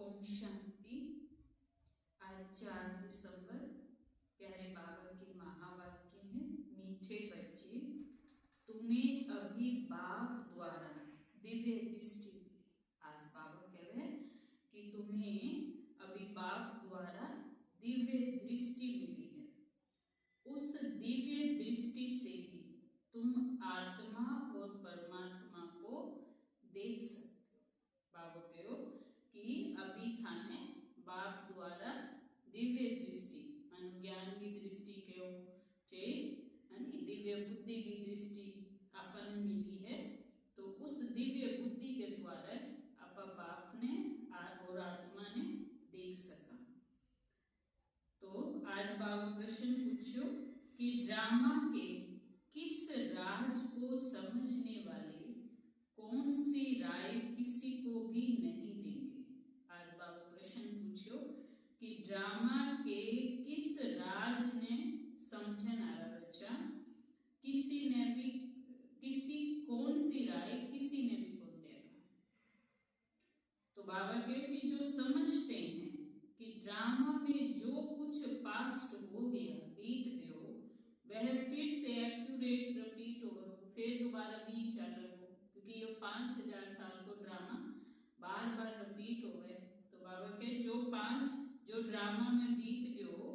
ओम शांति। आज 4 दिसंबर प्यारे बाबा के महावाक्य हैं। मीठे बच्चे, तुम्हें अभी बाप द्वारा दिव्य दृष्टि मिली। आज बाबा कह रहे हैं कि तुम्हें अभी बाप द्वारा दिव्य दृष्टि मिली है। उस दिव्य दृष्टि से ही तुम आत्मा और परमात्मा को देख सकते हो। बाबा कहो कि अभी थाने बाप द्वारा दिव्य दृष्टि ज्ञान की दृष्टि कहो चे दिव्य बुद्धि की दृष्टि अपन मिली है। तो उस दिव्य बुद्धि के द्वारा आप बाप ने और आत्मा ने देख सका। तो आज बाबा प्रश्न पूछो कि ड्रामा के किस राज को समझने वाले कौन सी राय किसी को भी नहीं देंगे। आज बाबा प्रश्न पूछो कि ड्रामा के किस राज ने समझना बच्चा किसी ने भी किसी कौन सी राय किसी ने भी कौन देगा। तो बाबा कहे कि जो समझते हैं कि ड्रामा में जो कुछ पास्ट हो गया बीत गयो वह फिर से एक्यूरेट रिपीट हो, फिर दोबारा भी चल रहा हो, क्योंकि ये 5000 साल को ड्रामा बार बार रिपीट हो गए। तो बाबा के जो ड्रामा में बीत गयो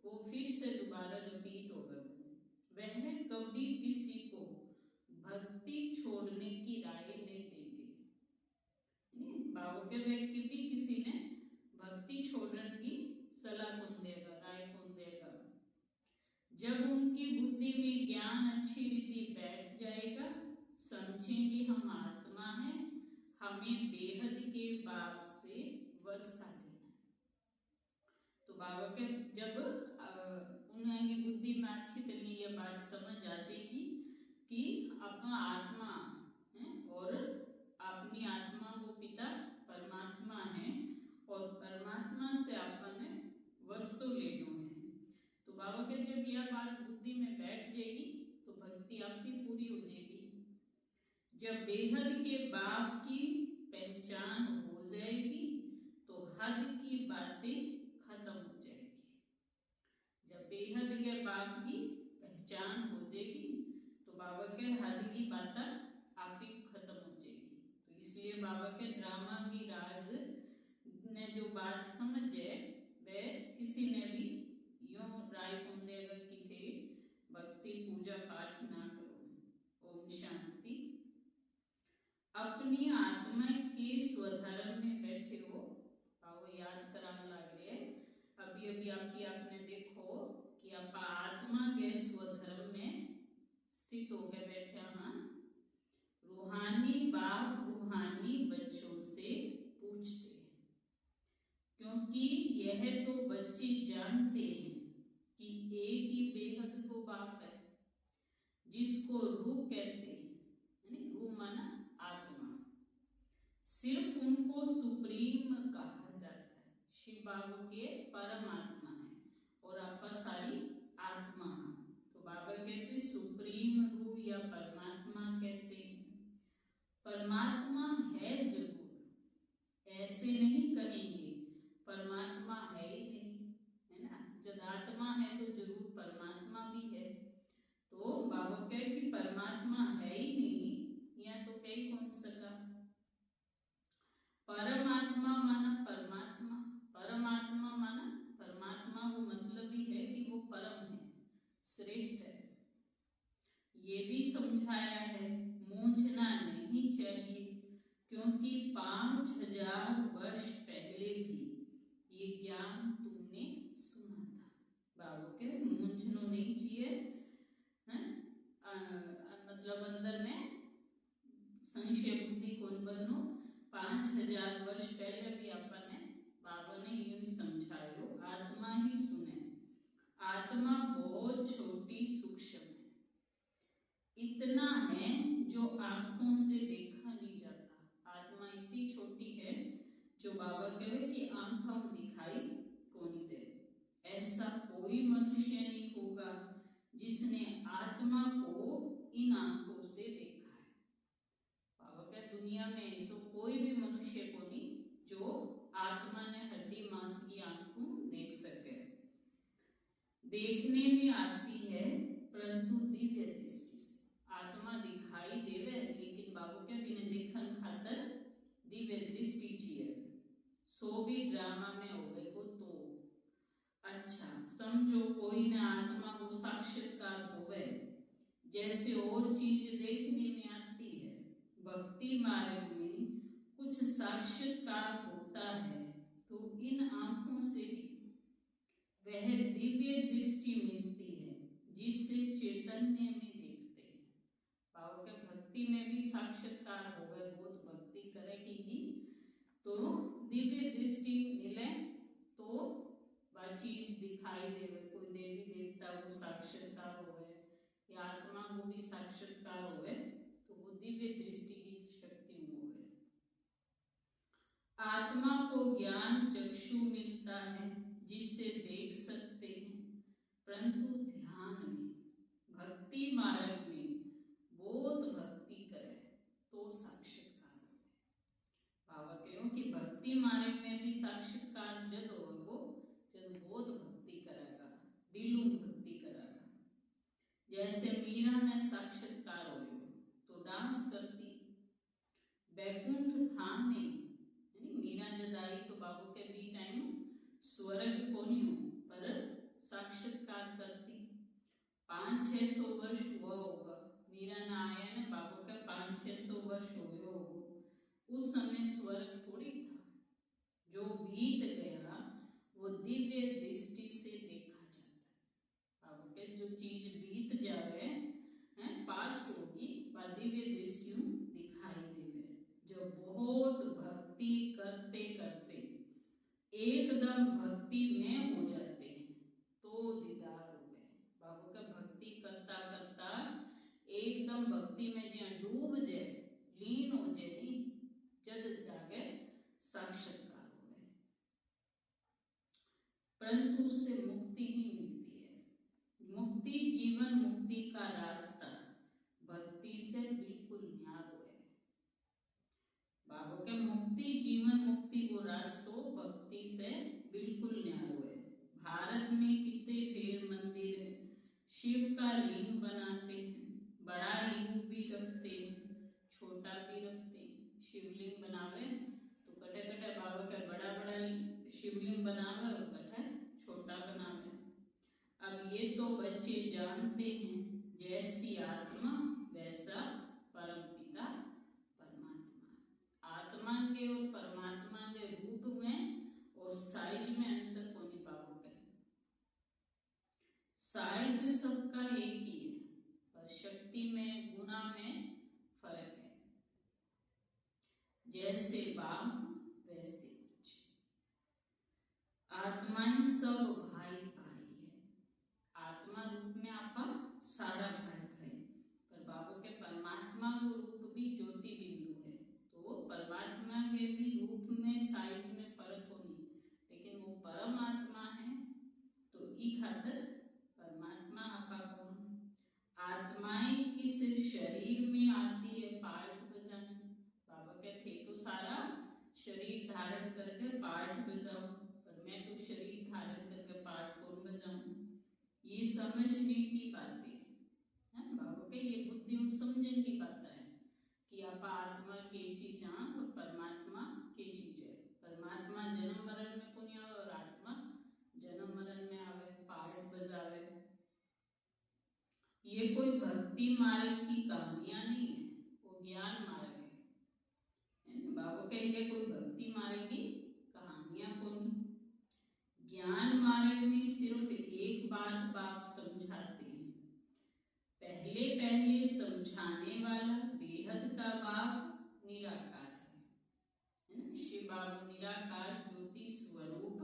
वो फिर से दोबारा रिपीट हो गए। वह कभी किसी को भक्ति छोड़ने की राय नहीं देंगे। बाबा के व्यक्ति भी किसी ने भक्ति छोड़ने की सलाह कौन देगा, राय कौन देगा। जब उनकी बुद्धि में ज्ञान अच्छी रीति बैठ जाएगा समझेंगे हम आत्मा है, हमें बेहद के बाप से वर्षा लेना। तो बाबा के जब उनकी बुद्धि में अच्छी तरह ये बात समझ आ जाएगी कि अपना आत्मा है और अपनी आत्मा को पिता परमात्मा है और परमात्मा से अपने वर्षों लेना है। तो बाबा के जब यह बात बुद्धि में बैठ जाएगी तो भक्ति आप भी पूरी हो जाएगी। जब बेहद के बाप की पहचान हो जाएगी तो हद की बातें खत्म हो जाएगी। जब बेहद के बाप की पहचान हो जाएगी तो बाबा के हद की बातें आप ही खत्म हो जाएगी। तो इसलिए बाबा के ड्रामा की राज ने जो बात समझे वह किसी ने भी यूं राय कौन देगा कि थे भक्ति पूजा पाठ ना करो। ओम शांति। अपनी आत्मा के स्वधर्म में बैठे हो, आओ याद कराने लग रहे। अभी अभी आपने देखो कि आप आत्मा के स्वधर्म में स्थित होकर बैठे। हाँ, रूहानी बाप रूहानी बच्चों से पूछते हैं, क्योंकि यह तो बच्चे जानते हैं कि एक ही बेहद को बाप है जिसको रूह कहते हैं। रूह माना आत्मा। सिर्फ उनको सुप्रीम कहा जाता है। शिव बाबा के परमात्मा है और आपका सारी आत्मा है। तो बाबा कहते सुप्रीम रूह या परमात्मा कहते हैं। परमात्मा है जरूर, ऐसे नहीं कहेंगे परमात्मा है ही नहीं, है ना। जब आत्मा है तो जरूर परमात्मा भी है। तो बाबा कहे कि परमात्मा है ही नहीं, या तो कहीं कौन सका। परमात्मा माना परमात्मा, परमात्मा माना परमात्मा को मतलब ही है कि वो परम है, श्रेष्ठ है। ये भी समझाया है मूंझना नहीं चाहिए, क्योंकि 5000 वर्ष पहले भी ये ज्ञान तुमने सुना था। बाबू के मूंझनो नहीं चाहिए, मतलब अंदर में संशय बुद्धि कौन बनो। 5000 वर्ष पहले भी अपने बाबा ने यूं समझायो, आत्मा ही सुने। आत्मा बहुत छोटी सूक्ष्म है, इतना है जो आंखों से देखा नहीं जाता। आत्मा इतनी छोटी है जो बाबा कहे कि आंखों दिखाई को नहीं दे। ऐसा कोई मनुष्य नहीं होगा जिसने आत्मा को इन आंखों से देखा है। बाबा कहे दुनिया में ऐसा कोई भी मनुष्य को नहीं जो आत्मा देखने में आती है परंतु दिव्य दृष्टि से। आत्मा दिखाई देवे लेकिन बाबू के बिना देखन खातर दिव्य दृष्टि चाहिए। सो भी ड्रामा में हो गए को तो अच्छा समझो कोई ने आत्मा को साक्षात्कार होवे जैसे और चीज देखने में आती है। भक्ति मार्ग में कुछ साक्षात्कार होता है तो इन आंखों से वह दिव्य दृष्टि मिलती है जिससे चैतन्य में देखते हैं। भाव के भक्ति में भी साक्षात्कार हो गए, बहुत भक्ति करेगी तो दिव्य दृष्टि मिले तो वह चीज दिखाई देवे। कोई देवी देवता को साक्षात्कार हो गए या आत्मा को भी साक्षात्कार हो गए तो वो दिव्य दृष्टि की शक्ति में हो गए। आत्मा को ज्ञान चक्षु मिलता है जिससे देख सकते हैं, परंतु ध्यान में भक्ति मार्ग में बहुत भक्ति करे तो साक्षात्कार हो। बाबा कहो कि भक्ति मार्ग में भी साक्षात्कार जब होगा जब बहुत भक्ति करेगा, दिलों भक्ति करेगा। जैसे मीरा ने साक्षात्कार हो तो डांस करती। बैकुंठ धाम में मीरा जब आई तो बाबू के भी टाइम स्वर्ग को नहीं हो पर साक्षात्कार करती। 500-600 वर्ष हुआ होगा मीरा ने आया ना, बाबू का 500-600 वर्ष हुए होगा। उस समय स्वर्ग थोड़ी था, जो बीत गया वो दिव्य दृष्टि से देखा जाता है। बाबू के जो चीज बीत जावे पास्ट होगी वह दिव्य दृष्टियों दिखाई देवे। जब बहुत भक्ति करते करते एकदम भक्ति में हो जाते हैं तो दीदार हो गए। बाबू का भक्ति करता करता एकदम भक्ति में जो डूब जाए, लीन हो जाए, जद जाके साक्षात्कार हो गए। परंतु उससे मुक्ति ही मिलती है। मुक्ति जीवन मुक्ति का रास्ता भक्ति से बिल्कुल न्यार हो। बाबू के मुक्ति जीवन मुक्ति को रास्तों भक्ति से बिल्कुल न्याय हुए। भारत में कितने ढेर मंदिर है, शिव का लिंग बनाते हैं, बड़ा लिंग भी रखते हैं, छोटा भी रखते हैं। शिवलिंग बनावे तो कटे कटे बाबा का बड़ा बड़ा शिवलिंग बनावे और कटे छोटा बनावे। अब ये तो बच्चे जानते हैं जैसी आत्मा वैसा परमपिता परमात्मा। आत्मा के और परमात्मा के रूप में और साइज में अंतर कोई बाबू का। साइज सबका एक ही है पर शक्ति में गुना में फर्क है। जैसे बाप वैसे कुछ। आत्माएं सब भाई भाई है। आत्मा रूप में आपा सारा भाई भाई, पर बाबू के परमात्मा को रूप भी ज्योति बिंदु है तो परमात्मा के भी रूप में साइज में फर्क हो नहीं, लेकिन वो परमात्मा है तो ई खातर परमात्मा आपा कौन। आत्माएं इस शरीर में आती है पार्ट बजाने। बाबा कहते तो सारा शरीर धारण करके पार्ट बजाओ, पर मैं तो शरीर धारण करके पार्ट कौन बजाऊं। ये समझने की बातें है बाबा के, ये बुद्धि समझने की बात है कि आप आत्मा के चीज और परमात्मा के चीज है। परमात्मा जन्म मरण में को नहीं आवे और आत्मा जन्म मरण में आवे, पार्ट बजावे। ये कोई भक्ति मार्ग की कहानियां नहीं है, वो ज्ञान मार्ग है। बाबू के ये कोई भक्ति मार्ग की कहानियां को नहीं। ज्ञान मार्ग में सिर्फ एक बात बाप समझाते हैं। पहले पहले समझाने वाला बेहद का बाप निराकार है। शिव बाबू निराकार ज्योति स्वरूप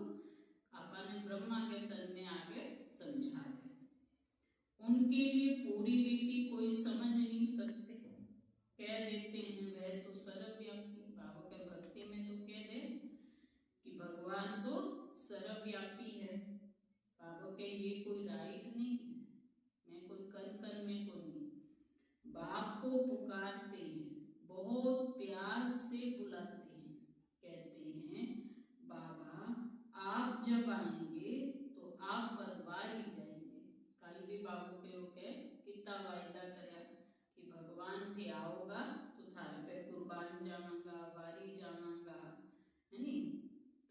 अपन ब्रह्मा के तन में आगे समझाते। उनके लिए पूरी रीति कोई समझ नहीं सकते, कह देते हैं वह तो सर्वव्यापी। बाबा के भक्ति में तो कह दे कि भगवान तो सर्वव्यापी है। बाबा के ये कोई राइट नहीं है, मैं कोई कन कन में को नहीं। बाप को पुकारते हैं, बहुत प्यार से बुलाते हैं, कहते हैं बाबा आप जब आएंगे तो आप बदवार ही जाएंगे। बाबू कहो के कितना वायदा करया कि भगवान थे आओगा तो थारे पे कुर्बान जावांगा, वारी जावांगा, है नी।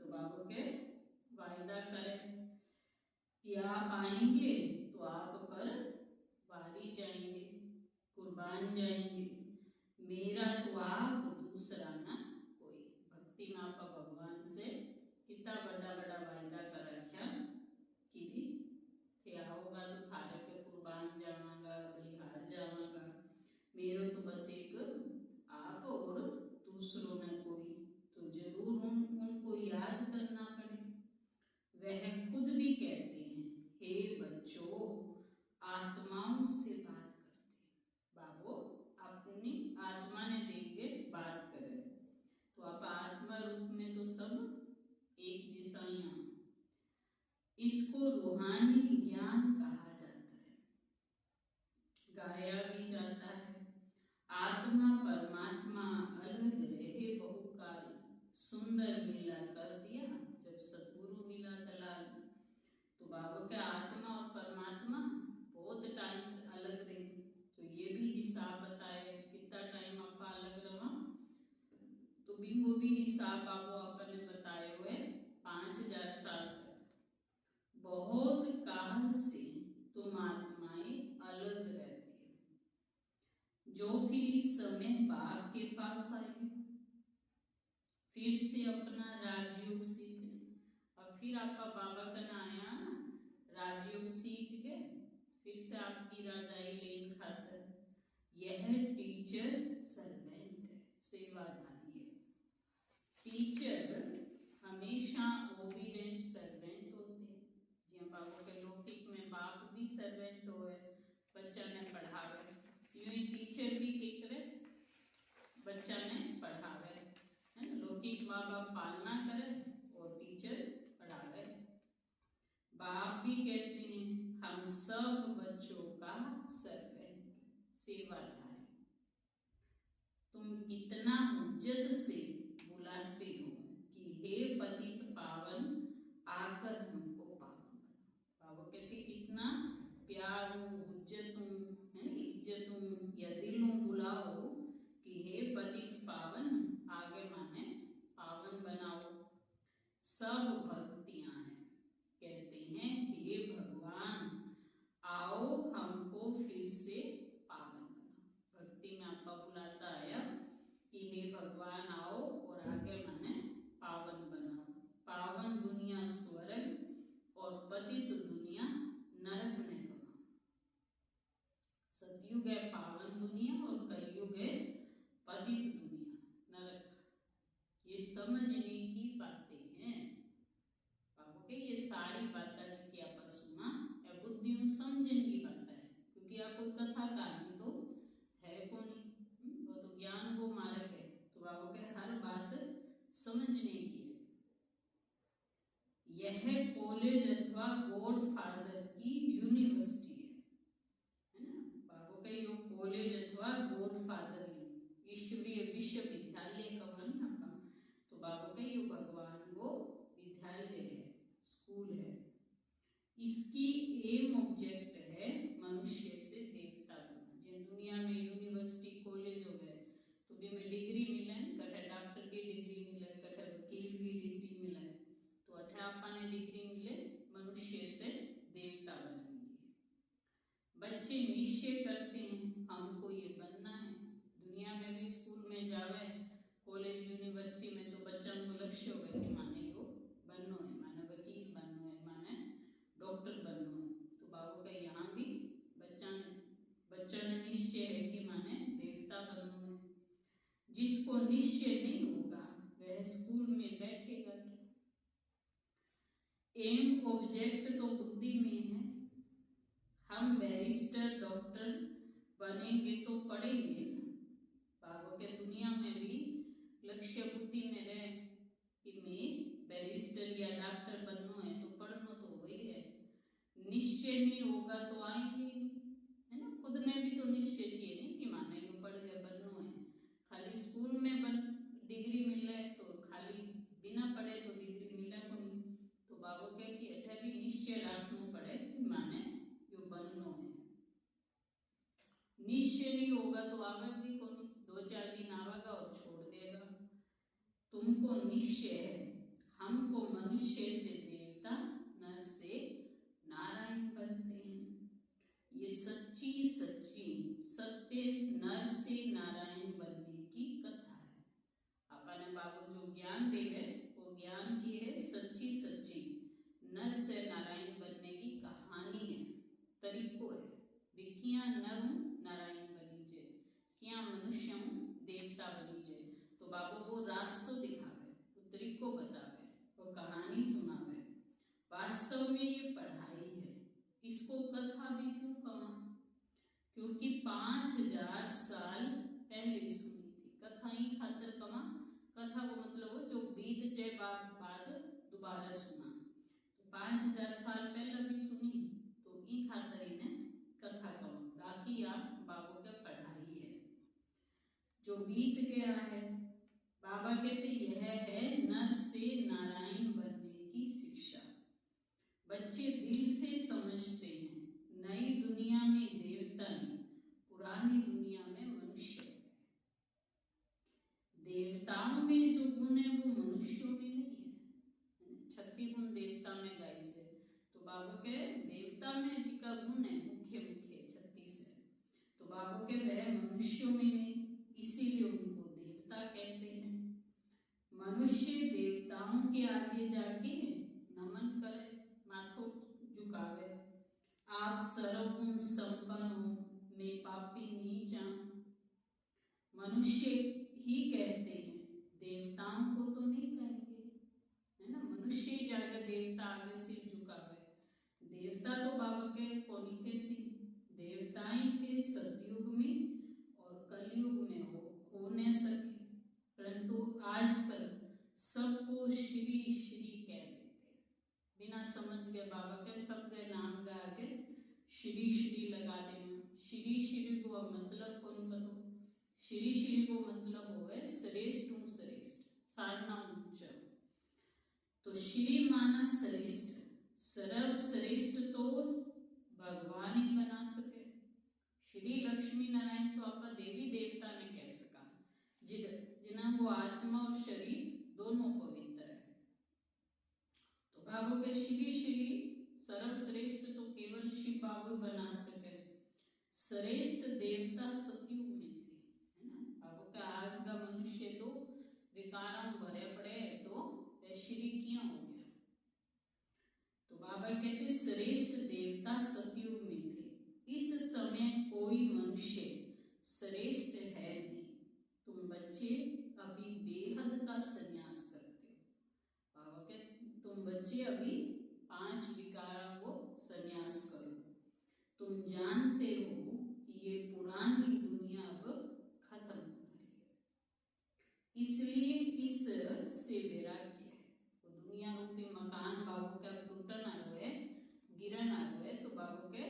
तो बाबू के वायदा करे कि आप आएंगे तो आप पर वारी जाएंगे, कुर्बान जाएंगे, मेरा तो आप दूसरा ना कोई। भक्ति में आप भगवान से कितना बड़ा बड़ा वायदा कर रखा कि थे आओगा तो थारे पे कुर्बान जावांगा, बलिहार जावांगा, मेरो तो बस एक आप और दूसरों में कोई। तो जरूर उनको याद करना पड़े। वह खुद भी कहते हैं, हे बच्चों आत्माओं से बात करते। बाबू अपनी आत्मा ने देख के बात करे। तो आप आत्मा रूप में तो सब एक जैसा ही। इसको रूहानी ज्ञान कहा जाता है, गाया भी जाता है। आत्मा परमात्मा अलग रहे बहुकाल, सुंदर मिला कर दिया जब सतगुरु मिला दलाल। तो बाबू के आत्मा और परमात्मा बहुत टाइम अलग रहे। तो ये भी हिसाब बताए कितना टाइम आपा अलग रहा। तो भी वो भी हिसाब आपको अपन ने बताए हुए 5000 साल तक। बहुत काल से तुम आत्माएं अलग रहती हो, जो फिर इस समय बाप के पास आई, फिर से अपना राजयोग सीखने। और फिर आपका बाबा का ना आया राजयोग सीख गए, फिर से आपकी राजाई लेन खातर। यह टीचर सर्वेंट है, सेवाधारी है। टीचर हमेशा ओबीडेंट सर्वेंट होते हैं। जी बाबू के लौकिक में बाप भी सर्वेंट होए, बच्चा ने पढ़ावे, यूं ही टीचर भी केकरे बच्चा ने पढ़ावे, है ना। लौकिक माँ बाप पालना करे और टीचर पढ़ावे। बाप भी कहते हैं हम सब बच्चों का सर्वेंट, सेवाधारी। तुम कितना इज्जत से बुलाते हो कि हे पतित पावन आकर हमको पावन बना। बाबू कहते कितना प्यार हूँ, इज्जत हूँ, है ना, इज्जत हूँ या दिल हूँ बुलाओ कि हे पतित पावन, आगे माने पावन बनाओ। सब भक्तियां हैं, कहते हैं हे भगवान आओ हमको फिर से पावन बनाओ। भक्ति में आपका बुलाता है कि हे भगवान आओ और आगे माने पावन बनाओ। पावन दुनिया स्वर्ग और पतित दुनिया नरक ने कहा। सतयुग है पावन दुनिया और कलयुग है पतित दुनिया नरक। ये समझने की बातें हैं बाबू के। ये सारी बातें जो आप सुना या बुद्धि समझने की बात है, क्योंकि आप कोई कथा कहानी तो है को नहीं, वो तो ज्ञान को मार्ग है। तो बाबू के हर बात समझने की है। यह कॉलेज अथवा गॉड फादर की यूनिवर्सिटी है ना। बाबू के यो कॉलेज अथवा गॉड फादर ईश्वरीय विश्वविद्यालय का मन आपका। तो बाबू के यो भगवान को विद्यालय है, स्कूल है। इसकी एम ऑब्जेक्ट है मनुष्य से देवता बनना। जिन दुनिया में यूनिवर्सिटी कॉलेज हो गए तो भी में डिग्री मिले, कठे डॉक्टर की डिग्री मिले, कठे वकील की डिग्री मिले। तो अठे आपने डिग्री मिले मनुष्य से देवता बनेंगे। बच्चे निश्चय करते हैं हमको ये बनना है। दुनिया में भी स्कूल में जावे, कॉलेज यूनिवर्सिटी में, तो बच्चा को लक्ष्य हो कि माने यो बनना है, माने वकील बनना है, माने डॉक्टर बनना है। तो बाबू का यहाँ भी बच्चा ने निश्चय है कि माने देवता बनना है। जिसको निश्चय नहीं होगा वह स्कूल में बैठेगा क्या। एम ऑब्जेक्ट तो बुद्धि में है। हम बैरिस्टर डॉक्टर बनेंगे तो पढ़ेंगे ना। बाबू के दुनिया में भी लक्ष्य बुद्धि में रहे कि मैं बैरिस्टर या डॉक्टर बनना है, तो पढ़ना तो वही है। निश्चय नहीं होगा तो आएंगे, है ना। खुद में भी तो निश्चय चाहिए नहीं कि माने ये पढ़ के बनना है। खाली स्कूल में डिग्री मिल रहा है तो खाली बिना पढ़े तो डिग्री मिला को नहीं। तो बाबू कहे कि अठा भी निश्चय रखना पड़े कि माने यो बनना है। तुमको निश्चय है, हमको मनुष्य से देवता, नर से नारायण बनते हैं। ये सच्ची सच्ची सत्य नर से नारायण बनने की कथा है। आपने बाबू जो ज्ञान देवे वो ज्ञान की है सच्ची सच्ची नर से नारायण बनने की कहानी है, तरीको है। विकिया नर नारायण बनी जे, क्या मनुष्य देवता बनी जे। तो बाबू वो रास्तो दिखावे, वो तरीको बतावे, वो कहानी सुनावे। वास्तव में ये पढ़ाई है। इसको कथा भी क्यों कहा? क्योंकि 5000 साल पहले सुनी थी। कथा ही खातर कहा, कथा को मतलब जो बीत जाए बाद दोबारा सुना। तो 5000 साल पहले भी सुनी तो ई खातर इन्हें कथा कहा। बाकी आप बाबू के पढ़ाई है जो बीत गया है। बाबा कहते यह है नर से नारायण बनने की शिक्षा। बच्चे दिल से समझते हैं, नई दुनिया में देवता है, पुरानी दुनिया में मनुष्य है। देवताओं में जो गुण है वो मनुष्यों में नहीं है। 36 गुण देवता में गाई से, तो बाबा के देवता में जिका गुण है मुख्य मुख्य 36 है, तो बाबा के वह मनुष्यों में नहीं, इसीलिए उनको देवता कहते हैं। मनुष्य देवताओं के आगे जाके नमन करे, माथो झुकावे। आप सर्वगुण संपन्न हो, मैं पापी नीचा। मनुष्य ही कहते हैं, देवताओं को तो नहीं कहेंगे, है ना। मनुष्य ही जाके देवता आगे सिर झुकावे। देवता तो बाबा के कोनी के सी देवताएं थे सतयुग में और कलयुग में हो न सके, परंतु आजकल सबको श्री श्री कह देते, बिना समझ के बाबा के शब्द नाम का आगे श्री श्री लगा देना। श्री श्री को मतलब कौन पता? श्री श्री को मतलब होवे श्रेष्ठ हूँ श्रेष्ठ, सारना उच्च। तो श्री माना श्रेष्ठ, सर्वश्रेष्ठ तो भगवान ही बना सके। श्री लक्ष्मी नारायण तो आप देवी देवता ने कह सका, जिन्हें वो आत्मा और शरीर दोनों पवित्र है। तो बाबू के श्री श्री सर्वश्रेष्ठ तो केवल शिव बाबू बना सके। श्रेष्ठ देवता सतयुग में थे, है ना। बाबू का आज का मनुष्य तो विकारों भरे पड़े, तो वह श्री क्यों हो गया? तो बाबा कहते श्रेष्ठ देवता सतयुग में थे। इस समय कोई मनुष्य श्रेष्ठ है नहीं। तुम बच्चे अभी बेहद का संन्यास करते हो। बाबा कहते तुम बच्चे अभी 5 विकारों को संन्यास करो। तुम जानते हो कि ये पुरानी दुनिया अब खत्म हो रही है, इसलिए इस से वैराग्य है। वो दुनिया रूपी मकान बाबू का टूटन आ रहा है, गिरन आ रहा है, तो बाबू के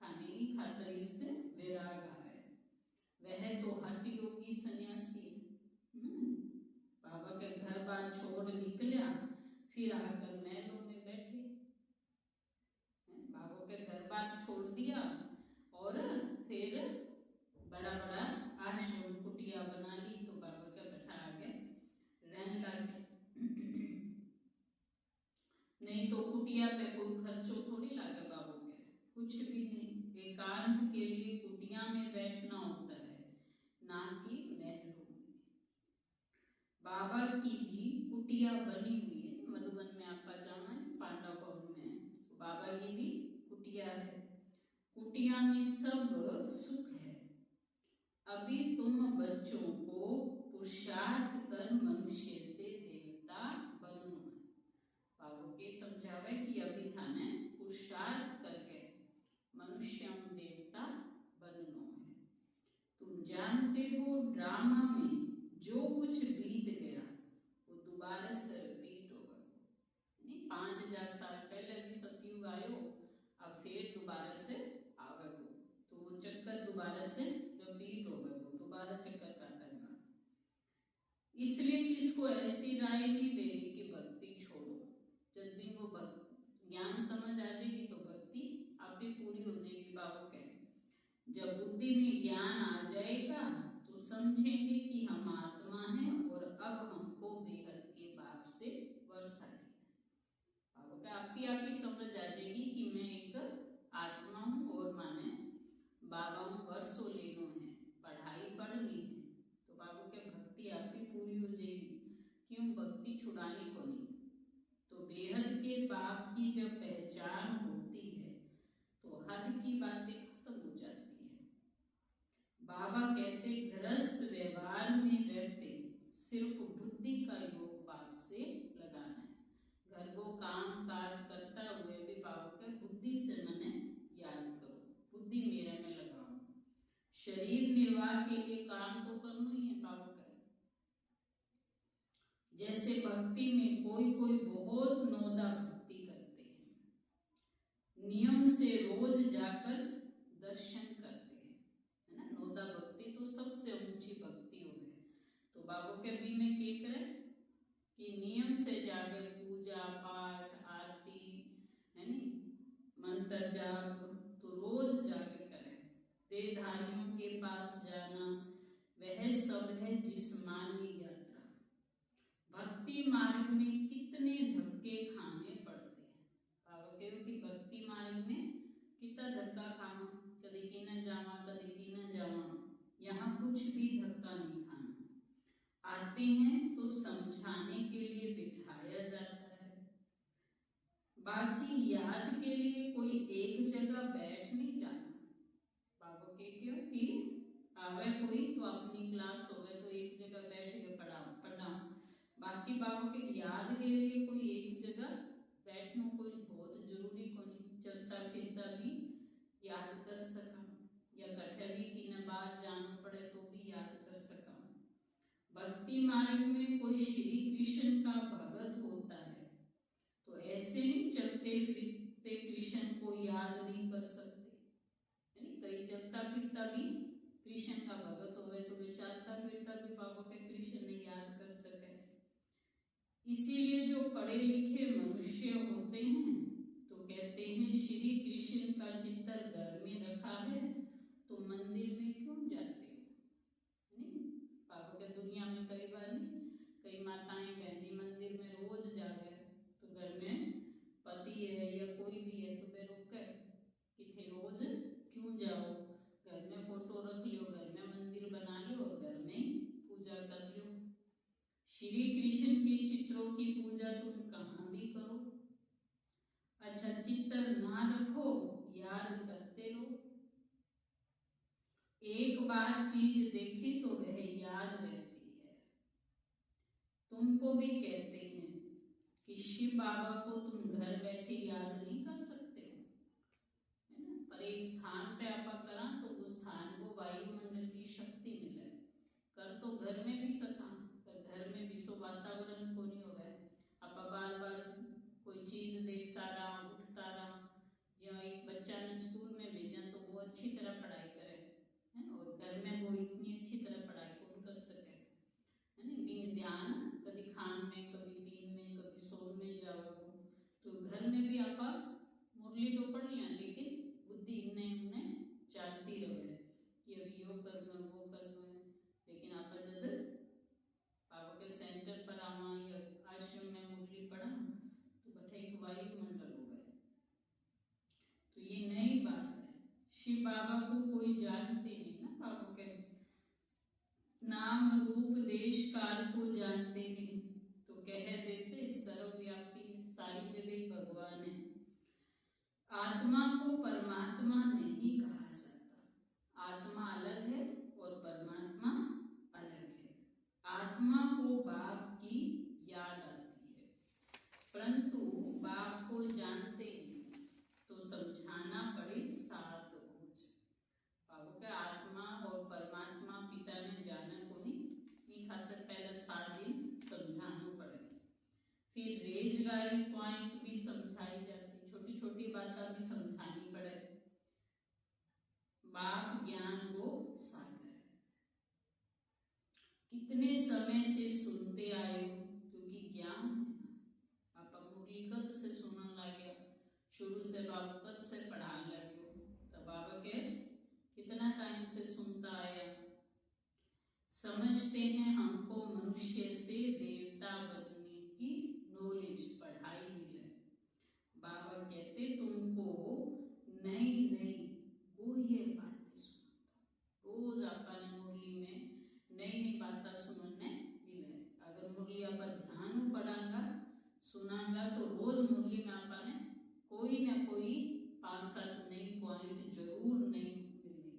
थाने ही खातर इससे वैराग आ रहा है। वह तो हठ योगी सन्यासी है। बाबा के घर बार छोड़ निकलिया, फिर आकर महलों में बैठे। बाबा के घर बार छोड़ दिया और फिर बड़ा बड़ा आश्रम कुटिया बना ली, तो बाबा के बैठा आगे रहने लगे। नहीं तो कुटिया पे कोई खर्चो थोड़ी लागे बाबू के, कुछ भी नहीं। एकांत के लिए कुटिया में बैठना होता है, ना कि महलों में। बाबा की भी कुटिया बनी हुई है, मधुबन में आपका जाना है, पांडव भवन में, तो बाबा की भी कुटिया है। कुटिया में सब सुख है। अभी तुम बच्चों को पुरुषार्थ कर मनुष्य से देवता बनो। बाबू के समझावे कि अभी थाने पुरुषार्थ करके मनुष्य देवता बननो है। तुम जानते हो ड्रामा में जो कुछ बीत गया वो दोबारा से रिपीट होगा। 5000 साल पहले भी सतयुग आयो, अब फिर दोबारा से आवेगो, तो वो चक्कर दोबारा से रिपीट होगा, दोबारा चक्कर काटेगा। इसलिए किसको ऐसी राय नहीं देनी कि भक्ति छोड़ो। जब भी वो ज्ञान समझ आ जाएगी तो भक्ति आप भी पूरी हो जाएगी। बाबू कहे जब बुद्धि में ज्ञान आ जाएगा तो समझेंगे कि हम आत्मा हैं और अब हमको हो जाएगी, क्यों भक्ति छुड़ाने को नहीं। तो बेहद के बाप की जब पहचान होती है तो हद की बातें खत्म हो जाती है। बाबा कहते गृहस्थ व्यवहार में रहते सिर्फ बुद्धि का योग बाप से लगाना है। घर को काम काज करता हुए भी बाबा के बुद्धि से मैंने याद करो, बुद्धि मेरे में लगाओ। शरीर निर्वाह के लिए काम तो करना ही है बाबा का। जैसे भक्ति में कोई कोई बहुत नौदा भक्ति करते हैं, नियम से रोज जाकर दर्शन करते हैं, है ना। नौदा भक्ति तो सबसे ऊंची भक्ति हो गई। तो बाबू के भी में क्या करे कि नियम से जाकर पूजा पाठ आरती है नी, मंत्र जाप तो रोज जाकर करें। देहधारियों के पास जाना वह सब है जिस्मानी यात्रा। भक्ति मार्ग में कितने धक्के खाने पड़ते हैं। बाबा कहो कि भक्ति मार्ग में कितना धक्का खाना, कभी की न जावा कभी की न जावा, यहाँ कुछ भी धक्का नहीं खाना। आते हैं तो समझाने के लिए बिठाया जाता है, बाकी याद के लिए कोई एक जगह बैठ नहीं जाना। बाबा के क्यों कि आवे कोई तो अपनी क्लास होवे तो एक जगह बैठ के पढ़ा, बाकी बाबा के याद के लिए कोई एक जगह बैठना कोई बहुत जरूरी को नहीं। चलता फिरता भी याद कर सका, या कठे भी कि न बाहर जाना पड़े तो भी याद कर सका। भक्ति मार्ग में कोई श्री कृष्ण का भगत होता है तो ऐसे नहीं चलते फिरते कृष्ण को याद नहीं कर सकते। यानी कई चलता फिरता भी कृष्ण का भगत होवे तो वे चलता फिरता भी बाबा के कृष्ण ने याद कर सके। इसीलिए जो पढ़े लिखे मनुष्य होते हैं तो कहते हैं श्री कृष्ण का चित्र घर में रखा है तो मंदिर में क्यों जाते हो। नहीं बाबा के दुनिया में कई बार नहीं, कई माताएं बहनी मंदिर में रोज जावे तो घर में पति है या कोई भी है तो वे रोके कि थे रोज क्यों जाओ, घर में फोटो रख लियो, घर में मंदिर बना लो और घर में पूजा कर लो। श्री कृष्ण के चित्रों की पूजा तुम कहाँ भी करो। अच्छा चित्र ना रखो, याद करते रहो। एक बार चीज देखी तो वह याद रहती है। तुमको भी कहते हैं कि शिव बाबा को तुम घर बैठे याद नहीं कर सकते हो, है ना। पर एक स्थान पे आप करा तो उस स्थान को वायुमंडल की शक्ति मिले। कर तो घर में भी सका, पर घर में भी सो वातावरण को नहीं होगा। आप बार बार कोई चीज देखता रहा उठता रहा, जहाँ एक बच्चा ने स्कूल में भेजा तो वो अच्छी तरह पढ़ाई करे, है ना, और घर में वो इतनी अच्छी तरह पढ़ाई कौन कर सके, है ना। बिन ध्यान कभी खान में कभी पीन में कभी सोन में जाओ तो घर में भी आप मुरली तो पढ़ लिया लेकिन बुद्धि इन्हें चलती रहे कि अभी यो करना वो करना है। लेकिन आप जब बाबा के सेंटर पर आवा या आश्रम में मुरली पढ़ा तो बठे एक वायुमंडल हो गए। तो ये नई बात है। शिव बाबा को कोई जानते नहीं ना, बाबा के नाम रूप देश काल को जानते नहीं तो कह देते सर्वव्यापी सारी जगह भगवान है। आत्मा को परमात्मा नहीं कहा सकता। आत्मा अलग है और परमात्मा अलग है। आत्मा को बाप की याद आती है, परंतु बाप को जानते नहीं तो समझाना पड़े 7 रोज। बाबू का आत्मा और परमात्मा पिता ने जाना को नहीं खातर पहले 7 दिन समझाना पड़े। फिर रेजगारी पॉइंट भी समझाई जाती, छोटी छोटी बातें भी समझानी पड़े। बाप ज्ञान को सागर है। कितने समय से सुनते आए हो, क्योंकि ज्ञान है। आप मुरलीगत से सुनने लगे, शुरू से बाबूगत से पढ़ाने लगे हो, तो बाबा के कितना टाइम से सुनता आया। समझते हैं हमको मनुष्य से देवता बनने की नॉलेज पढ़ाई मिले। बाबा कहते तुमको नई नई वो ये बातें सुनाता, रोज अपन मुरली में नई नई बातें सुनने मिले। आप ध्यान पड़ांगा सुनांगा तो रोज मुरली में आपने कोई ना कोई 5-7 नई पॉइंट जरूर नहीं मिलेगी।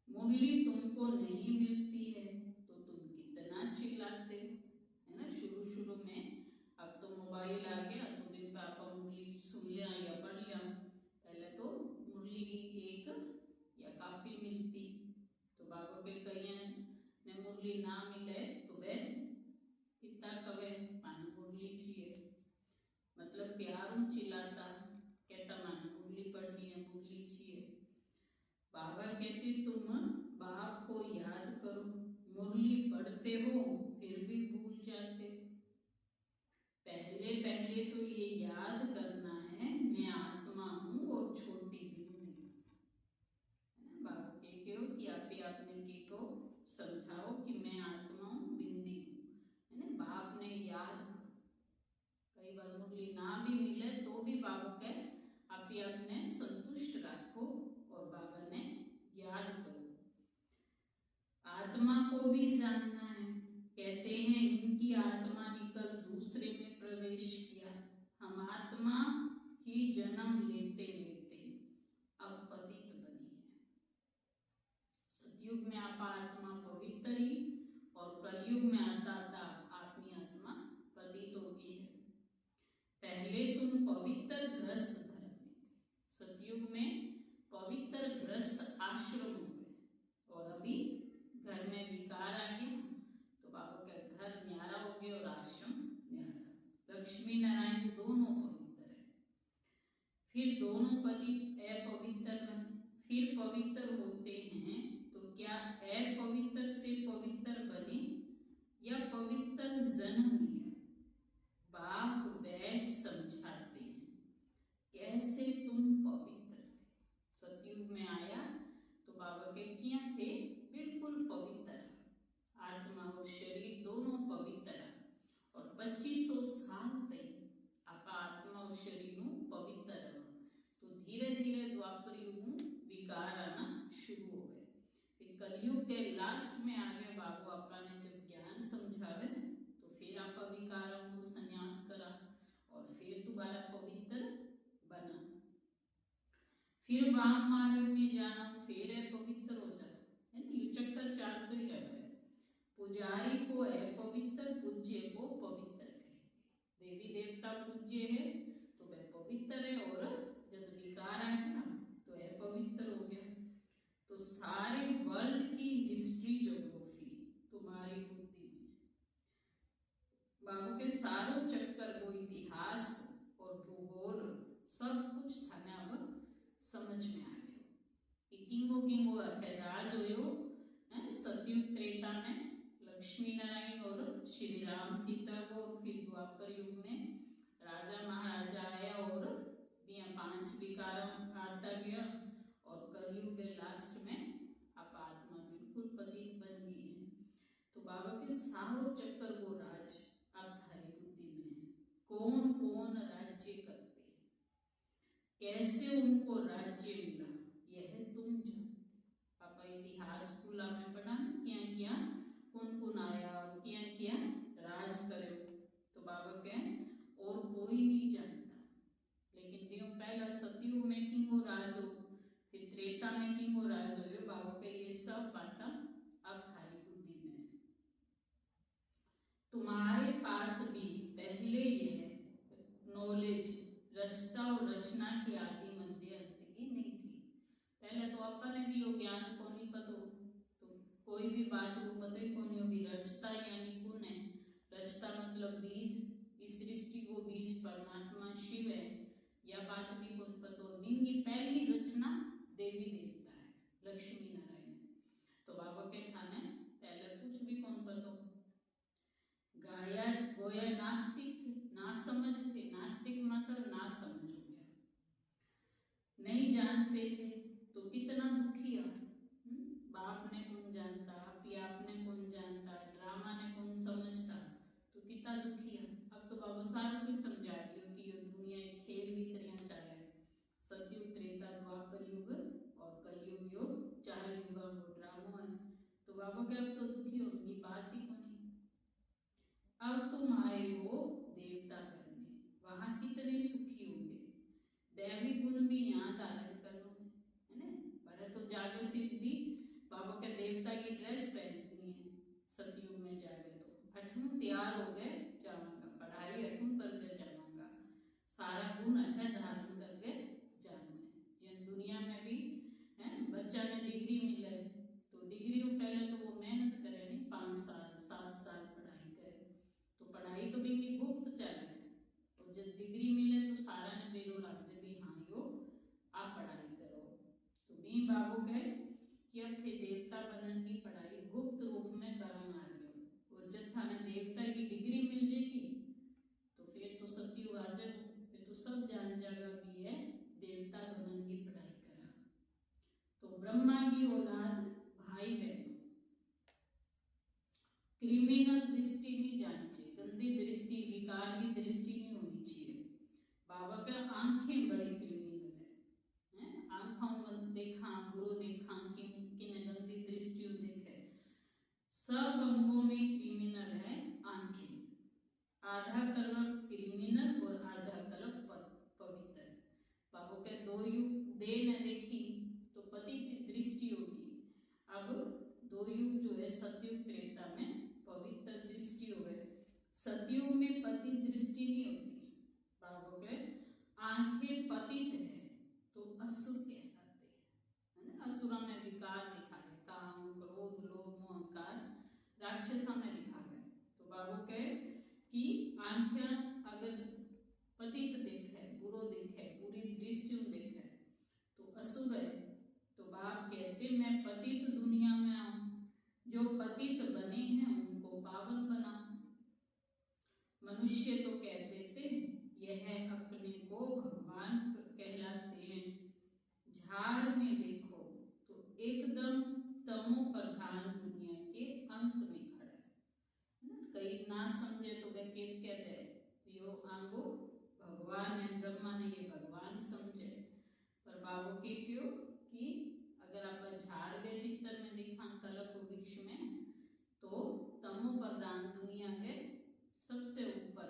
मुरली तुमको नहीं मिलती है तो तुम कितना चिल्लाते है ना। शुरू शुरू में अब तो मोबाइल आ गया तो दिन पे आप मुरली सुन लिया या पढ़ लिया। पहले तो मुरली एक या काफी मिलती तो बाबा के कहीं ने मुरली ना मिले तो बेन कितना कवे मानो मुरली चाहिए, मतलब प्यारों चिल्लाता कहता मानो मुरली पढ़नी है मुरली चाहिए। बाबा कहते तुम बाप को याद करो, मुरली पढ़ते हो फिर भी भूल जाते। पहले पहले तो ये याद करना है मैं आत्मा हूँ और छोटी बिंदी। बाबा कहते हो कि आप ही आपने के को समझाओ कि मैं आत्मा हूँ बिंदी हूँ, है ना। बाप ने याद करो, कई बार मुरली ना भी मिले तो भी बाबा के आप ही आपने संतुष्ट रखो और बाबा ने याद करो। आत्मा को भी जानना है, कहते हैं इनकी आत्मा निकल दूसरे में प्रवेश किया, हम आत्मा ही जन्म लेते लेते अब पतित बनी है। सतयुग में आपा आत्मा पवित्र ही और कलयुग में आता था अपनी आत्मा पतित हो गई है। पहले तुम पवित्र ग्रस्त धर्म में थे, सतयुग में पवित्र ग्रस्त आश्रम हो गए और अभी घर में विकार आ गया तो बाबा का घर न्यारा हो गया और आश्रम न्यारा। लक्ष्मी नारायण दोनों पवित्र है, फिर दोनों पति अपवित्र बने, फिर पवित्र होते हैं तो क्या अपवित्र से पवित्र बने या पवित्र जन्म लिया। बाप बैठ समझाते हैं कैसे तुम पवित्र थे। सतयुग में आया तो बाबा के क्या थे बिल्कुल पवित्र, आत्मा और शरीर दोनों पवित्र और 2500 साल तक आप आत्मा और शरीर पवित्र तो धीरे धीरे द्वापर युग विकार आना शुरू हो गए। फिर कलयुग के लास्ट में आगे बाबू आपा ने जब ज्ञान समझावे तो फिर आप विकारों को संन्यास करा और फिर दोबारा पवित्र बना। फिर वाम मार्ग में जाना फिर पवित्र हो जाए, है ना। ये चक्कर चालते ही रहता है। पुजारी को अपवित्र पूज्य को पवित्र कहेंगे। देवी देवता पूज्य है तो वह पवित्र है और जब विकार आ गया तो अपवित्र हो गया। तो सारे वर्ल्ड की हिस्ट्री ज्योग्राफी तुम्हारी बुद्धि में, बाबू के सारों चक्कर वो इतिहास और भूगोल सब कुछ थाने अब समझ में आ गया कि किंगो किंगो राज हो सतयुग त्रेता में लक्ष्मी नारायण और श्री राम सीता को, फिर द्वापर युग में राजा महाराजा आया और 5 विकार आता गया और कलयुग के लास्ट में आप आत्मा बिल्कुल पतित बन गई है। तो बाबा के सारों चक्कर को राज आप थारी बुद्धि में है। कौन कौन राज्य करते हैं, कैसे उनको राज्य मिला यह तुम जानते। पापा इतिहास स्कूल में पढ़ा क्या क्या कौन कौन आया और क्या क्या राज करे तो बाबा के और कोई नहीं जानता। लेकिन जो पहला सतयुग में किंगो राज हो, फिर त्रेता में किंगो राज हो, बाबा के ये सब बात अब थारी बुद्धि में है। तुम्हारे पास भी पहले यह नॉलेज रचता और रचना की आदि मध्य अंत की नहीं थी। पहले तो अपन भी वो ज्ञान को नहीं पता, तो कोई भी बात को पता ही कौन होगी। रचता यानी कौन है, रचता मतलब बीज, इस सृष्टि को बीज परमात्मा शिव है, यह बात भी कौन पता। इनकी पहली रचना देवी देवता है लक्ष्मी नारायण। तो बाबा के थाने पहले कुछ भी कौन पता। गाया गोया नास्तिक थे, ना समझ थे, नास्तिक मतलब ना समझ हो गया, नहीं जानते थे तो कितना दुखी है। बाप ने कौन जानता, आपने कौन जानता, ड्रामा ने कौन समझता, तो कितना दुखी है। अब तो बाबा सारा कुछ समझा दियो कि ये दुनिया एक खेल भी तरह चल है। सतयुग त्रेता द्वापर युग और कलयुग योग 4 युग वो ड्रामो है। तो बाबा के अब तो दुखी हो, ये बात ही को नहीं। तैयार हो गए जाऊंगा, पढ़ाई अठूं करके जाऊंगा, सारा गुण अठे धारण करके जाऊंगा। जिन दुनिया में भी है बच्चा ने डिग्री मिले तो डिग्री पहले तो वो मेहनत करे नहीं, 5 साल 7 साल पढ़ाई करे, तो पढ़ाई तो भी गुप्त चले, और जब डिग्री मिले तो सारा ने बेरो लाग जे भी हाँ यो आप पढ़ाई करो। तो भी बाबू कहे कि अब थे देवता बनने की पढ़ाई गुप्त रूप में करना लगे, और जब थाने देवता की डिग्री मिल जाएगी तो फिर तो सत्युग आ जाए, फिर तो सब जान जाएगा भी है देवता बनने की पढ़ाई करा। तो ब्रह्मा की औलाद भाई बहनों क्रिमिनल दृष्टि नहीं जानी चाहिए, गंदी दृष्टि विकार की दृष्टि नहीं होनी चाहिए। बाबा के आंखें बड़ी क्रिमिनल है, आंखों देखा बुरो देखा कि किने गंदी दृष्टि देखे, सब अंगों में क्रिमिनल है आंखें, आधा कलप क्रिमिनल और आधा कलप पवित्र। बाबू के दो युग दे न देखी तो पति की दृष्टि होगी, अब दो युग जो है सतयुग त्रेता में पवित्र दृष्टि हो गए, सतयुग में पति दृष्टि नहीं होती। बाबू के आंखें पतित है तो असुर कहलाते हैं, है ना, असुरा में विकार दिखा है, काम क्रोध लोभ मोह अहंकार राक्षसा में दिखा है। तो बाबू कहे कि आंखें अगर पतित देखे बुरो देखे बुरी दृष्टि देखे तो असुर है। तो बाप कहते मैं पतित दुनिया में आऊं, जो पतित बने हैं उनको पावन बनाऊं। मनुष्य तो कहते थे यह अपने को भगवान कहलाते हैं, झाड़ में देखो तो एकदम तमो प्रधान दुनिया के अंत में खड़ा है। कई ना समझे तो वे कहते हैं यो आंगो भगवान है, ब्रह्मा ने ये भगवान समझे, पर बाबू के क्यों कि अगर आप झाड़ के चित्र में दिखा कल्प वृक्ष में तो तमो प्रधान दुनिया के सबसे ऊपर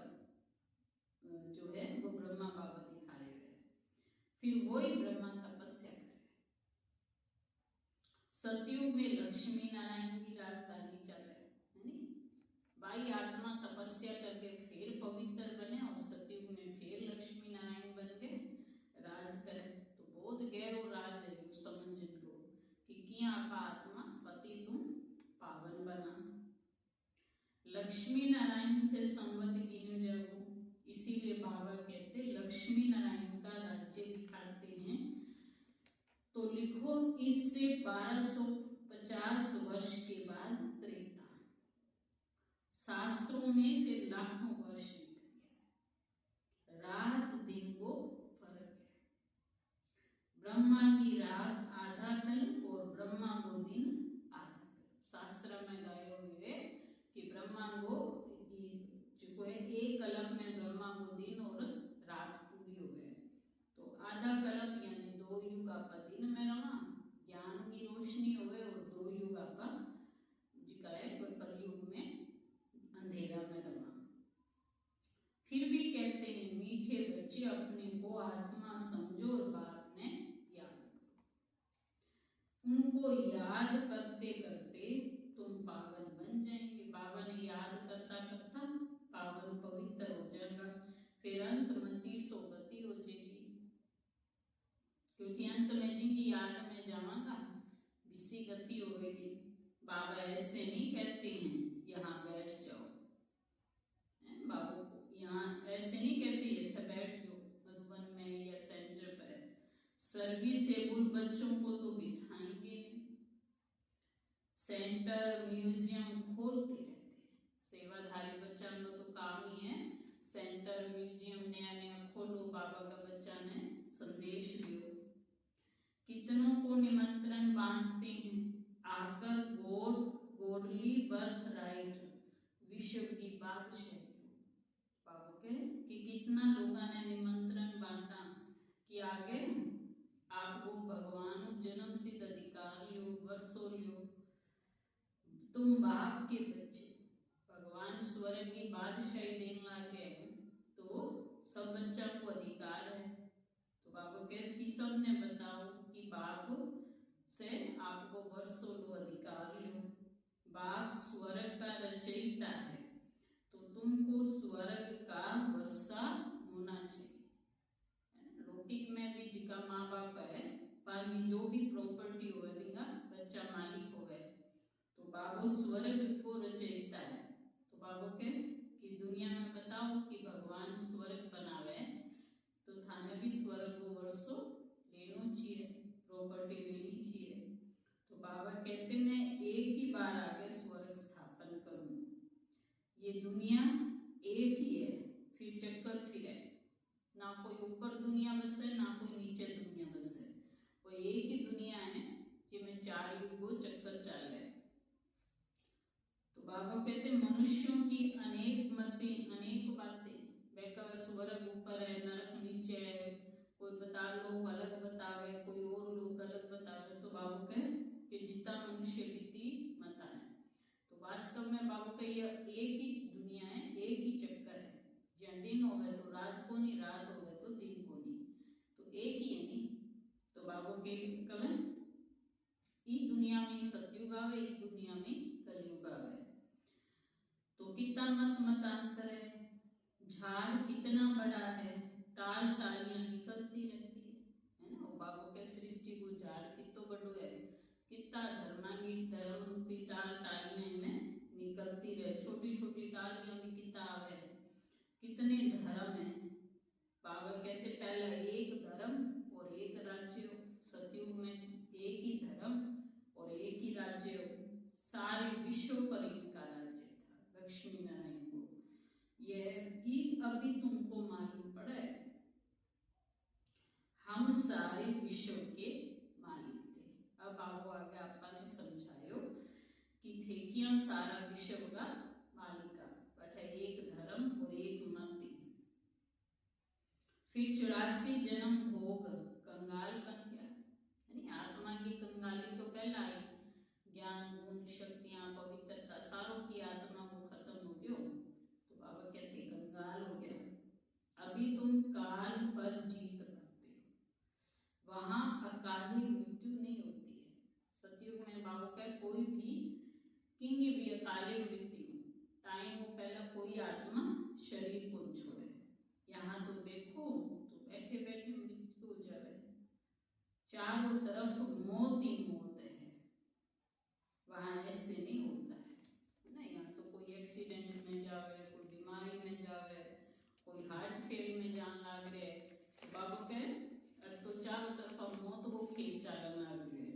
जो है वो ब्रह्मा बाबा दिखाए गए, फिर वही ब्रह्मा तपस्या करे। सतयुग में लक्ष्मी नारायण की राजधानी चले, बाई आत्मा तपस्या करके फिर पवित्र बने और सतयुग में फिर लक्ष्मी नारायण बन के राज करे। तो बहुत गहरो राज है वो समझ लो कि किया आपा आत्मा पति तुम पावन बना। लक्ष्मी नारायण से संबंध गिने जाओ, इसीलिए बाबा कहते लक्ष्मी नारायण का राज्य दिखाते हैं। तो लिखो इससे 1250 वर्ष के बाद त्रेता, शास्त्रों में फिर लाखों वर्ष लिख दिया, रात दिन को फर्क है। ब्रह्मा की रात आधा कल्प और ब्रह्मा को दिन आधा कल्प, शास्त्र में गाये हुए कि ब्रह्मा को जो है एक कल्प में ब्रह्मा को दिन और रात पूरी हो गए, तो आधा कल्प यानी 2 युग आपका दिन में रहा, ज्ञान की रोशनी हो गए, और 2 युग आपका कलयुग में अंधेरा में रहा। फिर भी कहते हैं मीठे बच्चे अपने को आत्मा समझो और बाप ने याद करो, उनको याद करते करते तुम पावन बन जाएंगे। बाबा ने याद करता करता पावन पवित्र हो जाएगा, फिर अंत में 30 गति हो जाएगी, क्योंकि अंत में जिनकी याद में जाऊंगा विसी गति होगी। बाबा ऐसे नहीं कहते हैं यहाँ बैठ जाओ, बाबू को यहाँ ऐसे नहीं कहते है बैठ जाओ मधुबन में या सेंटर पर, सर्विसेबल बच्चों को तो बिठाएंगे नहीं, सेंटर म्यूजियम खोलते रहते हैं, सेवाधारी बच्चा को तो काम ही है सेंटर म्यूजियम नया नया खोलो, बाबा का बच्चा ने संदेश दियो। कितनों को निमंत्रण बांटते हैं आकर गोडली बर्थ राइट विश्व की बादशाही। बाबू के कि कितना लोगों ने निमंत्रण बांटा कि आगे आपको भगवान जन्म सिद्ध अधिकार लियो वर्षों लियो, तुम बाप के बच्चे, भगवान स्वर्ग की बादशाही देने लगे हैं तो सब बच्चा को अधिकार है। तो बाबू कह कि सब ने बताओ कि बाप से आपको वर्षों लो अधिकार लो, बाप स्वर्ग का रचयिता है, तो तुमको स्वर्ग का वर्षा होना चाहिए। लौकिक में भी जिका माँ बाप है पर भी जो भी प्रॉपर्टी हो बिना बच्चा मालिक हो गए तो बाबू स्वर्ग को रचयिता है। तो बाबू के कि दुनिया में बताओ कि भगवान स्वर्ग बनावे तो थाने भी स्वर्ग को वर्षो लेनो चाहिए, प्रॉपर्टी लेनी चाहिए। तो बाबा कहते मैं एक ही बार आके स्वर्ग स्थापन करूं, ये दुनिया एक ही है, फिर चक्कर फिरे, ना कोई ऊपर दुनिया बसे ना कोई नीचे दुनिया बसे, वो एक ही दुनिया है जिसमें 4 युगों चक्कर चल रहे। तो बाबा कहते मनुष्यों की अनेक मतें अनेक बातें, वह स्वर्ग ऊपर है नरक नीचे है, कोई बता लोग अलग बतावे कोई और लोग अलग बतावे। तो बाबू कहे कि जितना मनुष्य बीती मता है। तो वास्तव में बाबू कहे यह एक ही दुनिया है, एक ही चक्कर है, जहाँ दिन हो गए तो रात को नहीं, रात हो गए तो दिन को नहीं, तो एक ही है नहीं। तो बाबू के कहे ई दुनिया में सतयुग आवे, ई दुनिया में कलयुग आवे। तो कितना मत मतांतर है, झाड़ कितना बड़ा है, टाल टालियां निकलती रहती है ना। बाबू के सृष्टि को झाड़ कितो बड़ो है, कितना धर्मांगी धर्म रूपी टाल टालियां में निकलती रहे, छोटी छोटी टालियां भी कितना आवे, कितने धर्म है। बाबा कहते पहला एक धर्म और एक राज्य, सतयुग में एक ही धर्म और एक ही राज्य, सारे विश्व पर इनका राज्य था लक्ष्मी नारायण को। यह ही अभी तुमको मालूम पड़े, हम सारे विश्व के मालिक थे। अब आपको आगे आपा ने समझायो कि थे क्या सारा विश्व का मालिक बट एक धर्म और एक मत। फिर 84 जन्म भोग कंगाल बन गया, यानी आत्मा की कंगाली तो पहला आई, ज्ञान गुण शक्तियां पवित्रता सारों की आत्मा को खत्म हो गयो। तो बाबा कहते कंगाल हो गया। अभी तुम काल पर जीत करते हो, वहां अकाली मृत्यु नहीं होती है। सतयुग में बाबा का कोई भी किंग भी अकाली मृत्यु टाइम हो पहला कोई आत्मा शरीर को छोड़े। यहाँ तो देखो तो बैठे बैठे मृत्यु हो जाए, चारों तरफ मौत ही मौत है, वहां ऐसे नहीं होता है ना। यहाँ तो कोई एक्सीडेंट में जावे, कोई बीमारी में जावे, कोई हार्ट फेल में जान लाग रहे, तो बाबू कहे अरे तो चारों तरफ मौत को खेत चालन लाग रहे,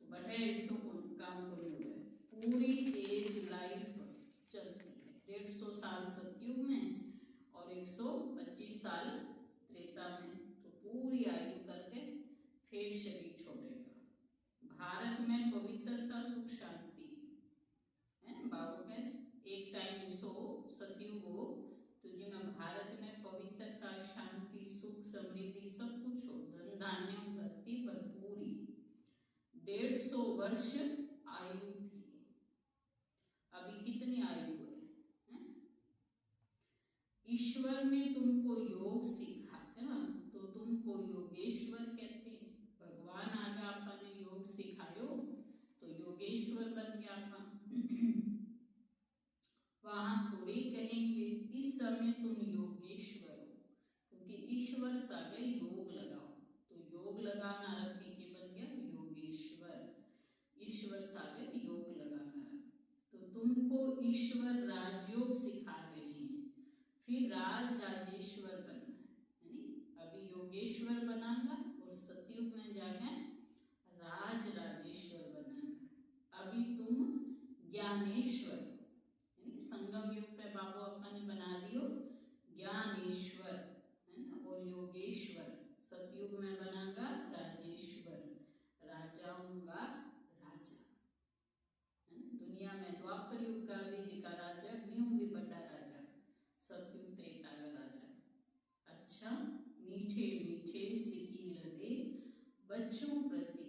तो बैठे इसको काम कर रहे, पूरी एज लाइफ चलती है। 150 साल सतयुग में और 125 साल त्रेता में, तो पूरी आयु करके फिर शरीर छोड़ेगा। भारत में पवित्रता सुख शांति है, बाबू में एक टाइम सो सतयुग हो तो जिनमें भारत में पवित्रता शांति सुख समृद्धि सब कुछ हो, धन धान्य धरती भरपूरी, 150 वर्ष आयु थी। अभी कितनी आयु है? ईश्वर ने तुमको योग सिखाया ना, तो तुमको योगेश्वर कहते हैं। भगवान आगे आपने योग सिखायो तो योगेश्वर बन गया आपा। वहां थोड़ी कहेंगे इस समय तुम योगेश्वर हो, क्योंकि ईश्वर सागे योग लगाओ, तो योग लगाना रखेंगे बन गया योगेश्वर, ईश्वर सागे योग लगाना। तो तुमको ईश्वर राजयोग सिखा रहे हैं, फिर राज राजेश्वर बनना है, यानी अभी योगेश्वर बनागा और सतयुग में जाकर राज राजेश्वर बनागा। अभी तुम ज्ञानेश्वर, यानी संगम युग पे बाबू अपने बना दियो ज्ञानेश्वर है ना, और योगेश्वर सतयुग में बनागा राजेश्वर, राजाओं का राजा है ना। दुनिया में द्वापर युग का भी जिका राजा न्यू भी बड़ा राजा, सतयुग त्रेता का राजा। अच्छा मीठे मीठे सिकी लगे बच्चों प्रति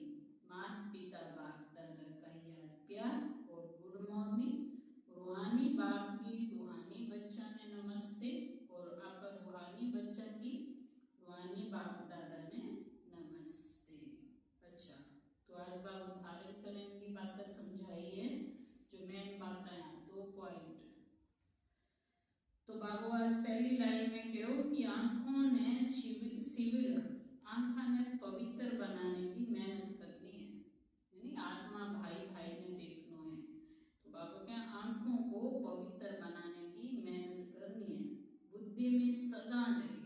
माता पिता बाप दादा का याद प्यार और गुड मॉर्निंग। रूहानी बाप की रूहानी बच्चा ने नमस्ते, और आप रूहानी बच्चा की रूहानी बाप दादा ने नमस्ते। अच्छा तो आज बाबू धारण करने की बातें समझाई है, जो मेन बातें हैं 2 पॉइंट। तो बाबू आज पहली लाइन में कहो कि आंखों ने सिविल आंखा ने पवित्र बनाने की मेहनत करनी है, यानी आत्मा भाई भाई ने देखना है। तो बाबू क्या आंखों को पवित्र बनाने की मेहनत करनी है, बुद्धि में सदा रहे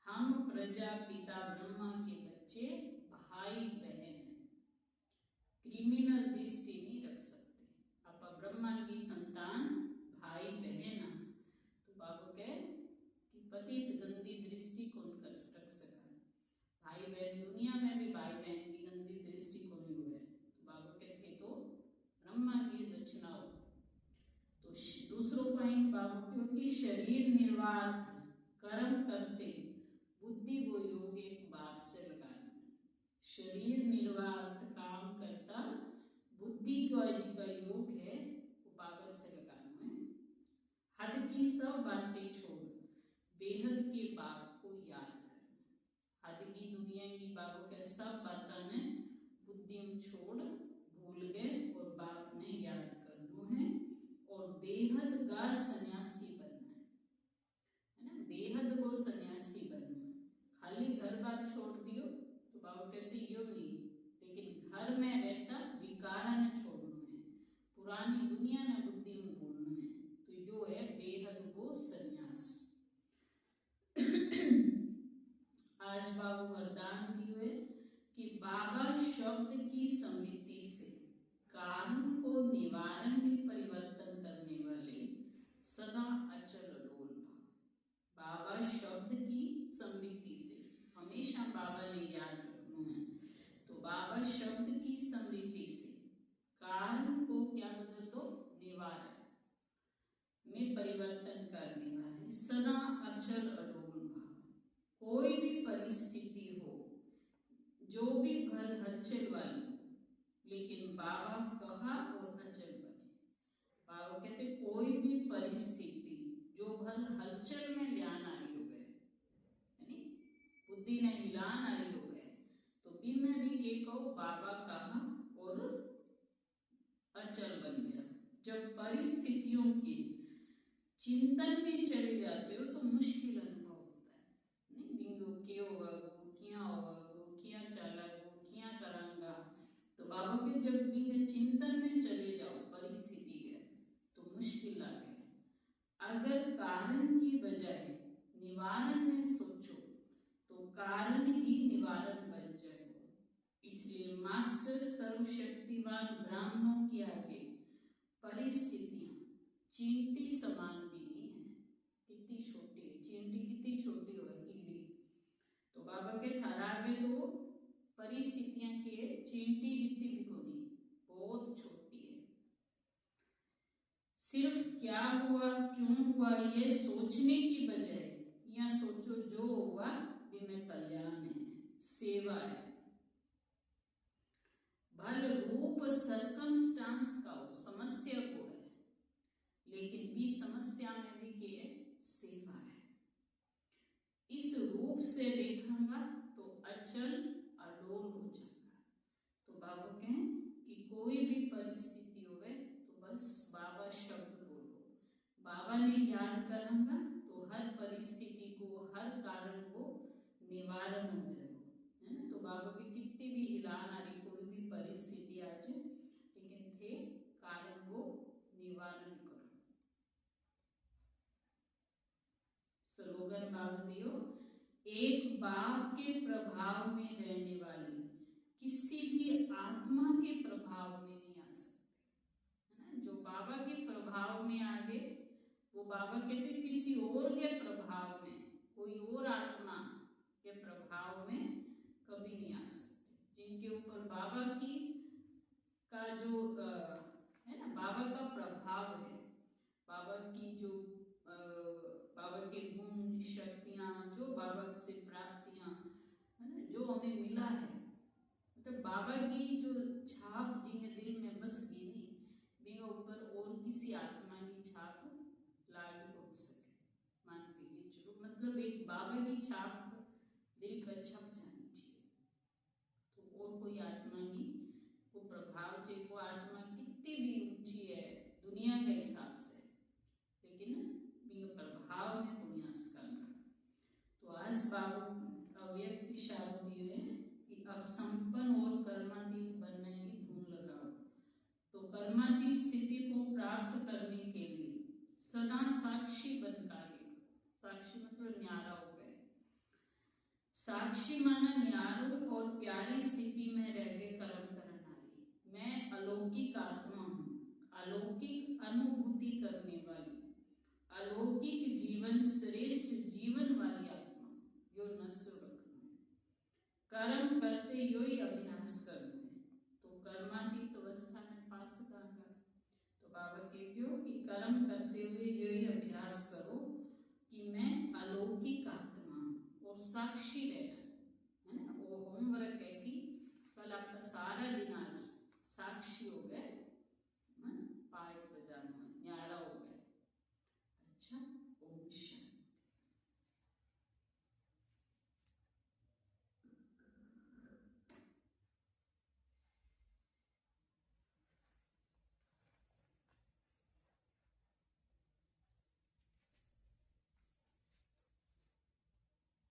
हम प्रजा पिता ब्रह्मा के बच्चे भाई बहन, क्रिमिनल दृष्टि नहीं रख सकते। आप ब्रह्मा की संतान भाई बहन, तो बाबू कहे कि पतित गंदी दृष्टि कौन कर रख सका, भाई बहन दुनिया में भी भाई बहन की गंदी दृष्टि कौन हुए। तो बाबू कहते तो ब्रह्मा की रचना हो। तो दूसरो पॉइंट बाबू क्योंकि शरीर निर्वाह कर्म करते बुद्धि को योग एक बात से लगाना, शरीर निर्वाह काम करता बुद्धि का योग है वो बाबा से लगाना है। हद की सब बातें छोड़ बेहद के बाप को याद करना, हद की दुनिया की बाबू के सब बातें ने बुद्धि छोड़ भूल गए और बाप ने याद करना है और बेहद का सन्यासी बनना है ना, बेहद को सन्यासी बनना। खाली घर बार छोड़ दियो तो बाबू कहते यो नहीं, लेकिन घर में रहता विकारा ने छोड़ना है, पुरानी दुनिया ने बुद्धि में बोलना है, तो यो है बेहद को सन्यास। आज बाबू वरदान दियो है कि बाबा शब्द की समृद्धि से कारण को निवारण में परिवर्तन करने वाले सदा अचल अडोल भाव, बाबा शब्द की समृद्धि से हमेशा बाबा ने याद रखना है। तो बाबा शब्द की समृद्धि से कारण को क्या बदल दो, निवारण में परिवर्तन करने वाले सदा अचल अडोल भाव, कोई भी परिस्थिति हो जो भी भल हलचल वाली, लेकिन बाबा कहा और अचल बने। बाबा कहते कोई भी परिस्थिति जो भल हलचल में ल्यान आ रही हो गए, यानी बुद्धि ने हिलान आ रही हो गए, तो भी मैं भी के कहो बाबा कहा और अचल बन गया। जब परिस्थितियों के चिंतन में चले जाते हो तो मुश्किल अनुभव होता है, नहीं बिंगो क्यों होगा क्या चला क्या करांगा। तो बाबा के जब भी चिंतन में चले जाओ परिस्थिति के तो मुश्किल आ गए, अगर कारण की बजाय निवारण में सोचो तो कारण ही निवारण बन जाएगा। इसलिए मास्टर सर्वशक्तिवान ब्राह्मणों के आगे परिस्थितियां चींटी समान भी नहीं है, कितनी छोटी है चींटी, कितनी छोटी हो कीड़ी, तो बाबा के थारा आगे तो परिस्थितियां के चींटी जितनी भी को नहीं, बहुत छोटी है। सिर्फ क्या हुआ क्यों हुआ ये सोचने की बजाय या सोचो जो हुआ भी में कल्याण है, सेवा है, भल रूप सर्कमस्टांस का हो समस्या को है, लेकिन भी समस्या में भी के सेवा है। इस रूप से देखूंगा तो अचल अडोल हो जाएगा। तो बाबा कहें कि कोई भी परिस्थिति होवे तो बस बाबा शब्द बोलो, बाबा ने याद करूंगा तो हर परिस्थिति को हर कारण को निवारण हो जाएगा, है ना। तो बाबा की कितनी भी हिलान आ रही कोई भी परिस्थिति आ जाए, लेकिन थे कारण को निवारण करो। स्लोगन बाबा दियो, एक बाप के प्रभाव में रहने वाली किसी भी आत्मा के प्रभाव में नहीं आ सकते, है ना। जो बाबा के प्रभाव में आ गए वो बाबा कहते किसी और के प्रभाव में, कोई और आत्मा के प्रभाव में कभी नहीं आ सकते। जिनके ऊपर बाबा की का जो है ना बाबा का प्रभाव है, बाबा की जो बाबा के गुण शक्तियां, जो बाबा से प्राप्तियां, है ना, जो हमें मिला है, मतलब बाबा की जो छाप जिनके दिल में बस गई नहीं बिना ऊपर और किसी आत्मा की छाप लागू हो सके, मान लीजिए चलो मतलब एक बाबा की छाप दिल पर छप जानी चाहिए, तो और कोई आत्मा की वो प्रभाव चाहिए, वो आत्मा कितनी भी ऊंची है दुनिया के हिसाब से, लेकिन बिना प्रभाव व्यास बाबू अव्यक्त इशारो दिए कि अब संपन्न और कर्मातीत बनने की धून लगाओ। तो कर्मातीत स्थिति को प्राप्त करने के लिए सदा साक्षी बन कार्य। साक्षी मतलब न्यारा हो गए। साक्षी माना न्यारो और प्यारी स्थिति में रह के कर्म करना। मैं अलौकिक आत्मा हूँ, अलौकिक अनुभूति करने